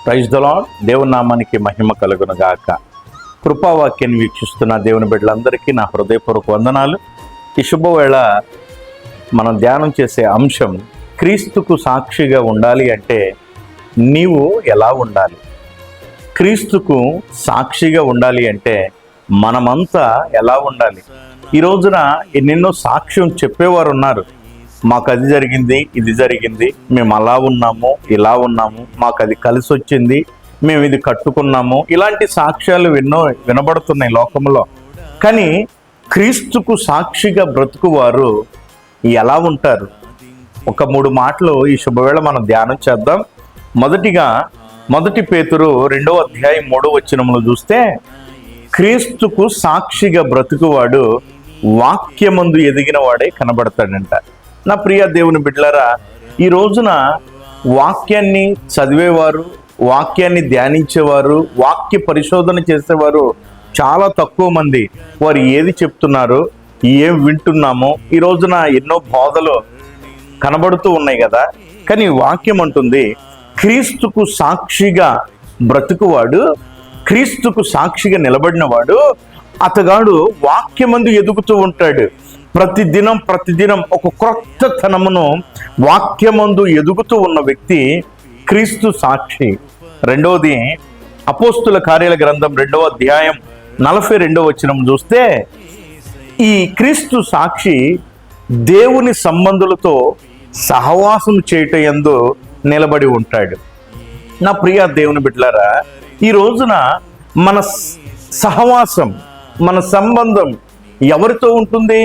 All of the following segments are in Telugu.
Praise the lord. దేవుని నామానికి మహిమ కలుగును గాక. కృపావాక్యాన్ని వీక్షిస్తున్న దేవుని బిడ్డలందరికీ నా హృదయపూర్వక వందనాలు. ఈ శుభవేళ మనం ధ్యానం చేసే అంశం, క్రీస్తుకు సాక్షిగా ఉండాలి అంటే నీవు ఎలా ఉండాలి? క్రీస్తుకు సాక్షిగా ఉండాలి అంటే మనమంతా ఎలా ఉండాలి? ఈ రోజున ఎన్నెన్నో సాక్ష్యం చెప్పేవారు ఉన్నారు. మాకు అది జరిగింది, ఇది జరిగింది, మేము అలా ఉన్నాము, ఇలా ఉన్నాము, మాకు అది కలిసి వచ్చింది, మేము ఇది కట్టుకున్నాము, ఇలాంటి సాక్ష్యాలు ఎన్నో వినబడుతున్నాయి లోకంలో. కానీ క్రీస్తుకు సాక్షిగా బ్రతుకువారు ఎలా ఉంటారు? ఒక 3 మాటలు ఈ శుభవేళ మనం ధ్యానం చేద్దాం. మొదటిగా 1 పేతురు 2వ అధ్యాయం 3వ వచనంలో చూస్తే, క్రీస్తుకు సాక్షిగా బ్రతుకువాడు వాక్యమందు ఎదిగిన వాడే కనబడతాడంట. నా ప్రియ దేవుని బిడ్డలారా, ఈ రోజున వాక్యాన్ని చదివేవారు, వాక్యాన్ని ధ్యానించేవారు, వాక్య పరిశోధన చేసేవారు చాలా తక్కువ మంది. వారు ఏది చెప్తున్నారు, ఏం వింటున్నామో, ఈ రోజున ఎన్నో బోధలు కనబడుతూ ఉన్నాయి కదా. కానీ వాక్యం అంటుంది, క్రీస్తుకు సాక్షిగా బ్రతుకువాడు, క్రీస్తుకు సాక్షిగా నిలబడినవాడు, అతగాడు వాక్యమందు ఎదుగుతూ ఉంటాడు. ప్రతిదినం ఒక క్రొత్త తనమును వాక్యమందు ఎదుగుతూ ఉన్న వ్యక్తి క్రీస్తు సాక్షి. రెండవది, అపోస్తుల కార్యాల గ్రంథం 2వ అధ్యాయం 42వ వచనం చూస్తే, ఈ క్రీస్తు సాక్షి దేవుని సంబంధులతో సహవాసం చేయటం యందు నిలబడి ఉంటాడు. నా ప్రియ దేవుని బిడ్డలారా, ఈ రోజున మన సహవాసం, మన సంబంధం ఎవరితో ఉంటుంది?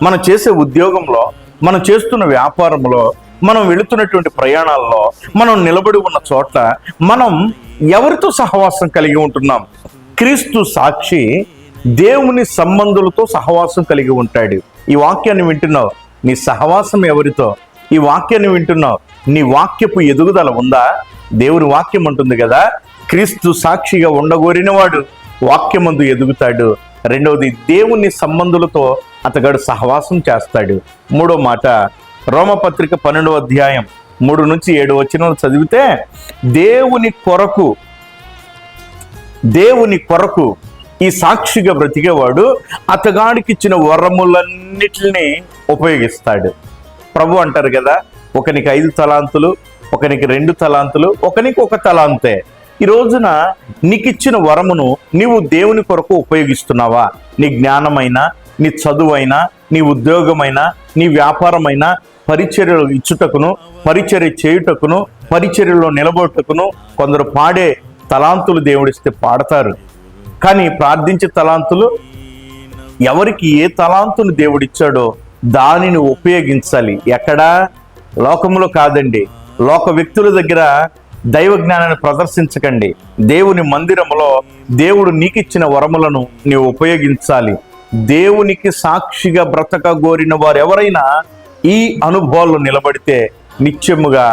మనం చేసే ఉద్యోగంలో, మనం చేస్తున్న వ్యాపారంలో, మనం వెళుతున్నటువంటి ప్రయాణాల్లో, మనం నిలబడి ఉన్న చోట్ల మనం ఎవరితో సహవాసం కలిగి ఉంటున్నాం? క్రీస్తు సాక్షి దేవుని సంబంధులతో సహవాసం కలిగి ఉంటాడు. ఈ వాక్యాన్ని వింటున్నావు, నీ సహవాసం ఎవరితో? ఈ వాక్యాన్ని వింటున్నావు, నీ వాక్యపు ఎదుగుదల ఉందా? దేవుని వాక్యం ఉంటుంది కదా, క్రీస్తు సాక్షిగా ఉండగోరినవాడు వాక్యమందు ఎదుగుతాడు. రెండవది, దేవుని సంబంధులతో అతగాడు సహవాసం చేస్తాడు. 3వ మాట, రోమపత్రిక 12వ అధ్యాయం 3 నుంచి 7 వచనాలు చదివితే, దేవుని కొరకు ఈ సాక్షిగా బ్రతికేవాడు అతగాడికి ఇచ్చిన వరములన్నిటిని ఉపయోగిస్తాడు. ప్రభు అంటారు కదా, ఒకనికి 5 తలాంతులు, ఒకనికి 2 తలాంతులు, ఒకనికి 1 తలాంతే. ఈ రోజున నీకు ఇచ్చిన వరమును నీవు దేవుని కొరకు ఉపయోగిస్తున్నావా? నీ జ్ఞానమైనా, నీ చదువైనా, నీ ఉద్యోగమైనా, నీ వ్యాపారమైనా, పరిచర్యలు ఇచ్చుటకును, పరిచర్య చేయుటకును, పరిచర్యలో నిలబడుటకును. కొందరు పాడే తలాంతులు దేవుడిస్తే పాడతారు, కానీ ప్రార్థించే తలాంతులు, ఎవరికి ఏ తలాంతును దేవుడిచ్చాడో దానిని ఉపయోగించాలి. ఎక్కడా? లోకంలో కాదండి. లోక వ్యక్తుల దగ్గర దైవ జ్ఞానాన్ని ప్రదర్శించకండి. దేవుని మందిరములో దేవుడు నీకు ఇచ్చిన వరములను నీవు ఉపయోగించాలి. దేవునికి సాక్షిగా బ్రతకగోరిన వారు ఎవరైనా ఈ అనుభవాల్లో నిలబడితే నిత్యముగా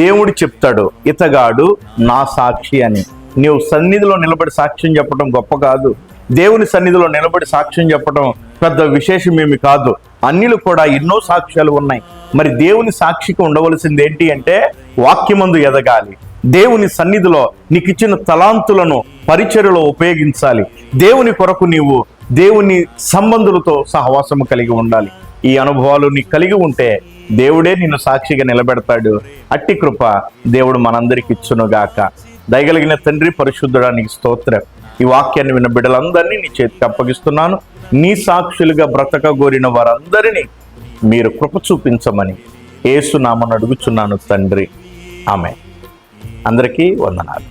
దేవుడు చెప్తాడు, ఇతగాడు నా సాక్షి అని. నీవు సన్నిధిలో నిలబడి సాక్ష్యం చెప్పడం గొప్ప కాదు. దేవుని సన్నిధిలో నిలబడి సాక్ష్యం చెప్పడం పెద్ద విశేషమేమి కాదు. అన్నిలు కూడా ఎన్నో సాక్ష్యాలు ఉన్నాయి. మరి దేవుని సాక్షిగా ఉండవలసింది ఏంటి అంటే వాక్యమందు ఎదగాలి. దేవుని సన్నిధిలో నీకు ఇచ్చిన తలాంతులను పరిచర్యలో ఉపయోగించాలి. దేవుని కొరకు నీవు దేవుని సంబంధులతో సహవాసము కలిగి ఉండాలి. ఈ అనుభవాలు నీకు కలిగి ఉంటే దేవుడే నిన్ను సాక్షిగా నిలబెడతాడు. అట్టి కృప దేవుడు మనందరికి ఇచ్చునుగాక. దయగలిగిన తండ్రి, పరిశుద్ధుడా, నీకు స్తోత్రం. ఈ వాక్యాన్ని విన్న బిడ్డలందరినీ నీ చేతికి అప్పగిస్తున్నాను. నీ సాక్షులుగా బ్రతకగోరిన వారందరినీ మీరు కృప చూపించమని యేసు నామమున అడుగుచున్నాను తండ్రి. ఆమేన్. అందరికీ వందనాలు.